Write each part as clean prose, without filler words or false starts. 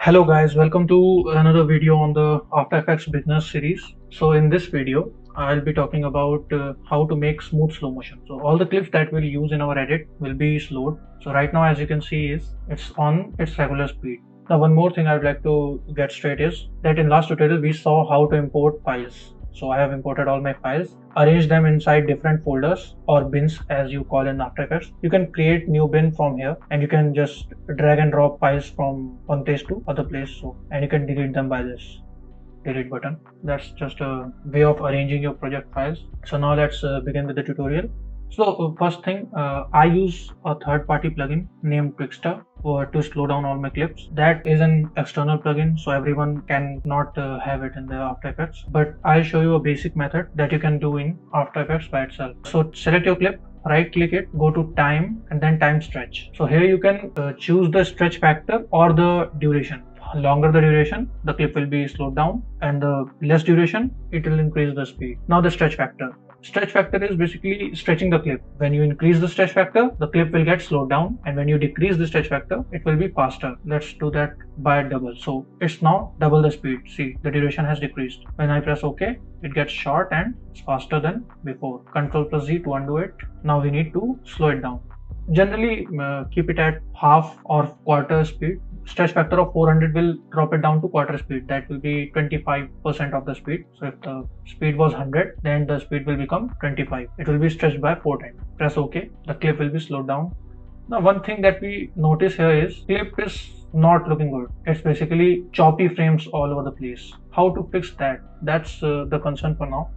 Hello guys, welcome to another video on the After Effects beginner series. So in this video, I'll be talking about how to make smooth slow motion. So all the clips that we'll use in our edit will be slowed. So right now, as you can see, it's on its regular speed. Now one more thing I'd like to get straight is that in last tutorial we saw how to import files. So I have imported all my files, arrange them inside different folders or bins as you call in After Effects. You can create new bin from here and you can just drag and drop files from one place to other place. So and you can delete them by this delete button. That's just a way of arranging your project files. So now let's begin with the tutorial. So first thing, I use a third-party plugin named Twixtor to slow down all my clips. That is an external plugin, so everyone can not have it in the After Effects. But I'll show you a basic method that you can do in After Effects by itself. So select your clip, right click it, go to time and then time stretch. So here you can choose the stretch factor or the duration. Longer the duration, the clip will be slowed down, and the less duration, it will increase the speed. Now the stretch factor. Stretch factor is basically stretching the clip. When you increase the stretch factor, the clip will get slowed down, and when you decrease the stretch factor, it will be faster. Let's do that by double. So it's now double the speed. See, the duration has decreased. When I press OK, it gets short and it's faster than before. Ctrl+Z to undo it. Now we need to slow it down. Generally, keep it at half or quarter speed. Stretch factor of 400 will drop it down to quarter speed. That will be 25% of the speed. So if the speed was 100, then the speed will become 25. It will be stretched by 4 times. Press OK. The clip will be slowed down. Now one thing that we notice here is clip is not looking good. It's basically choppy frames all over the place. How to fix that? That's the concern for now.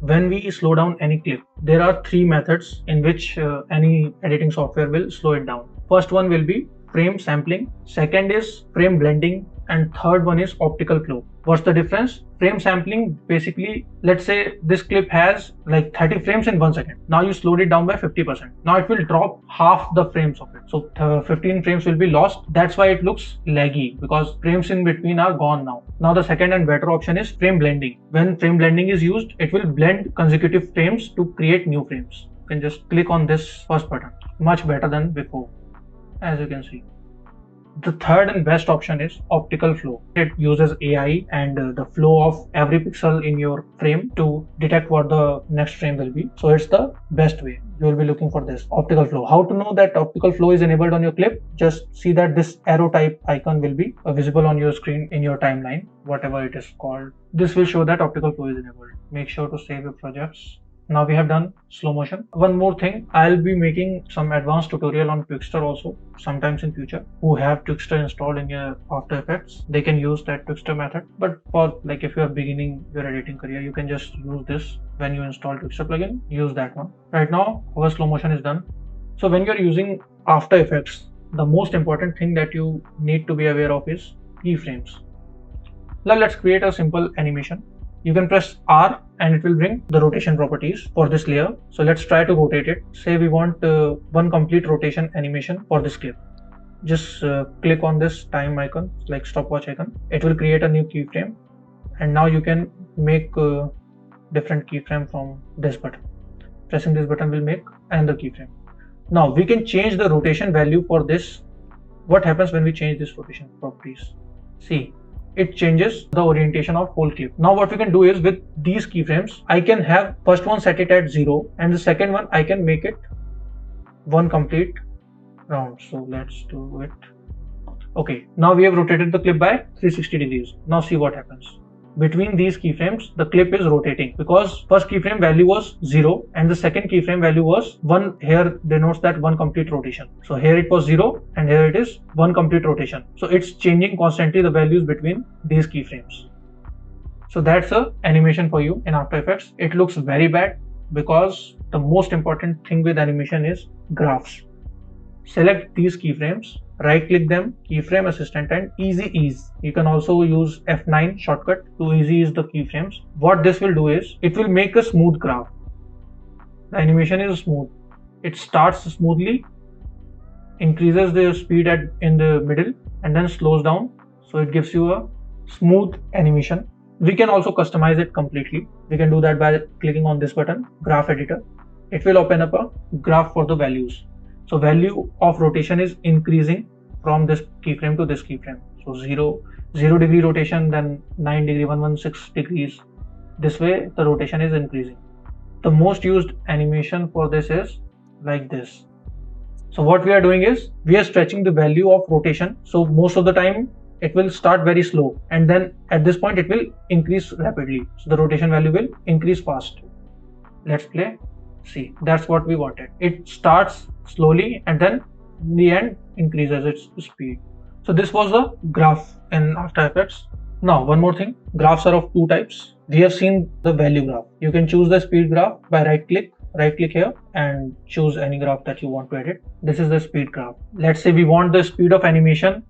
When we slow down any clip, there are 3 methods in which any editing software will slow it down. First one will be frame sampling, second is frame blending, and third one is optical flow. What's the difference? Frame sampling, basically, let's say this clip has like 30 frames in 1 second. Now you slowed it down by 50%. Now it will drop half the frames of it. So 15 frames will be lost. That's why it looks laggy, because frames in between are gone now. Now the second and better option is frame blending. When frame blending is used, it will blend consecutive frames to create new frames. You can just click on this first button. Much better than before, as you can see. The third and best option is optical flow. It uses AI and the flow of every pixel in your frame to detect what the next frame will be. So it's the best way. You will be looking for this optical flow. How to know that optical flow is enabled on your clip? Just see that this arrow type icon will be visible on your screen in your timeline, whatever it is called. This will show that optical flow is enabled. Make sure to save your projects. Now we have done slow motion. One more thing, I'll be making some advanced tutorial on Twixtor also sometimes in future. Who have Twixtor installed in your After Effects, they can use that Twixtor method. But for like if you are beginning your editing career, you can just use this. When you install Twixtor plugin, use that one. Right now our slow motion is done. So when you're using After Effects, the most important thing that you need to be aware of is keyframes. Now let's create a simple animation. You can press R and it will bring the rotation properties for this layer. So let's try to rotate it. Say we want one complete rotation animation for this clip. Just click on this time icon, like stopwatch icon. It will create a new keyframe, and now you can make different keyframe from this button. Pressing this button will make another keyframe. Now we can change the rotation value for this. What happens when we change this rotation properties? See, it changes the orientation of whole clip. Now what we can do is with these keyframes, I can have first one set it at 0 and the second one I can make it one complete round. So let's do it. Okay, now we have rotated the clip by 360 degrees. Now see what happens. Between these keyframes, the clip is rotating because first keyframe value was 0 and the second keyframe value was 1. Here denotes that one complete rotation. So here it was 0 and here it is one complete rotation. So it's changing constantly the values between these keyframes. So that's a animation for you in After Effects. It looks very bad because the most important thing with animation is graphs. Select these keyframes, right click them, keyframe assistant and easy ease. You can also use F9 shortcut to easy ease the keyframes. What this will do is it will make a smooth graph. The animation is smooth. It starts smoothly, increases the speed in the middle and then slows down. So it gives you a smooth animation. We can also customize it completely. We can do that by clicking on this button, graph editor. It will open up a graph for the values. So value of rotation is increasing from this keyframe to this keyframe. So 0 degree rotation, then 9 degree, 116 degrees. This way the rotation is increasing. The most used animation for this is like this. So what we are doing is we are stretching the value of rotation. So most of the time it will start very slow, and then at this point it will increase rapidly. So the rotation value will increase fast. Let's play. See, that's what we wanted. It starts slowly and then in the end increases its speed. So this was the graph in After Effects. Now one more thing, graphs are of two types. We have seen the value graph. You can choose the speed graph by right click here and choose any graph that you want to edit. This is the speed graph. Let's say we want the speed of animation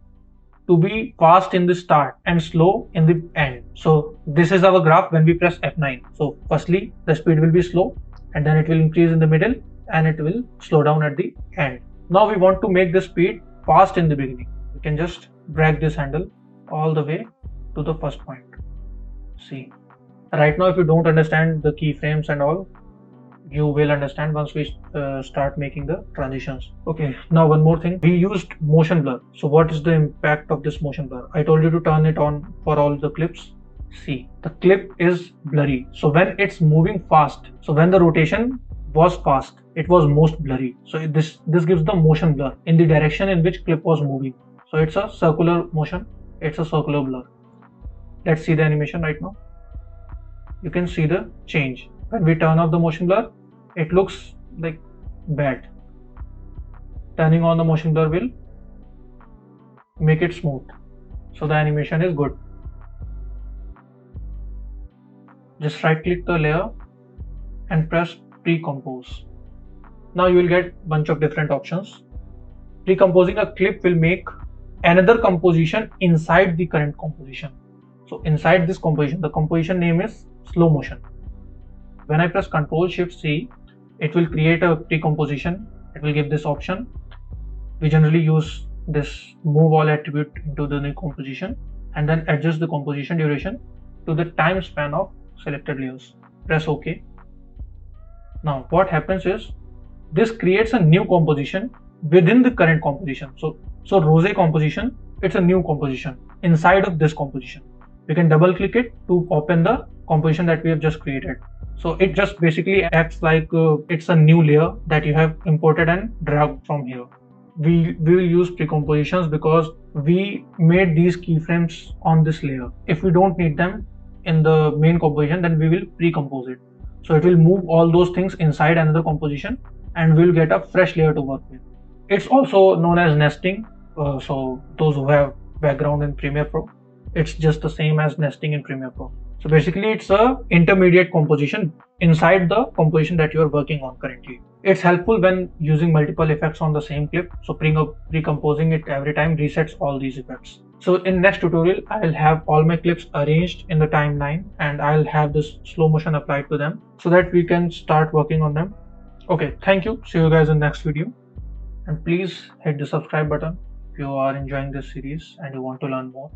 to be fast in the start and slow in the end. So this is our graph when we press F9. So firstly the speed will be slow, and then it will increase in the middle and it will slow down at the end. Now we want to make the speed fast in the beginning. We can just drag this handle all the way to the first point. See, right now if you don't understand the keyframes and all, you will understand once we start making the transitions. Okay, now one more thing, we used motion blur. So what is the impact of this motion blur? I told you to turn it on for all the clips. See, the clip is blurry. So when it's moving fast, so when the rotation was fast, it was most blurry. So this gives the motion blur in the direction in which clip was moving. So it's a circular motion, it's a circular blur. Let's see the animation right now. You can see the change. When we turn off the motion blur, it looks like bad. Turning on the motion blur will make it smooth. So the animation is good. Just right click the layer and press pre-compose. Now you will get bunch of different options. Pre-composing a clip will make another composition inside the current composition. So inside this composition, the composition name is slow motion. When I press Ctrl+Shift+C, it will create a pre-composition. It will give this option. We generally use this move all attribute into the new composition and then adjust the composition duration to the time span of selected layers. Press OK. Now what happens is this creates a new composition within the current composition. So rose composition, it's a new composition inside of this composition. We can double click it to open the composition that we have just created. So it just basically acts like it's a new layer that you have imported and dragged from here. We will use pre-compositions because we made these keyframes on this layer. If we don't need them in the main composition, then we will pre-compose it. So it will move all those things inside another composition and we'll get a fresh layer to work with. It's also known as nesting. So those who have background in Premiere Pro, it's just the same as nesting in Premiere Pro. So basically it's a intermediate composition inside the composition that you are working on currently. It's helpful when using multiple effects on the same clip. So pre-composing it every time resets all these effects. So in next tutorial, I'll have all my clips arranged in the timeline and I'll have this slow motion applied to them so that we can start working on them. Okay, thank you. See you guys in the next video. And please hit the subscribe button if you are enjoying this series and you want to learn more.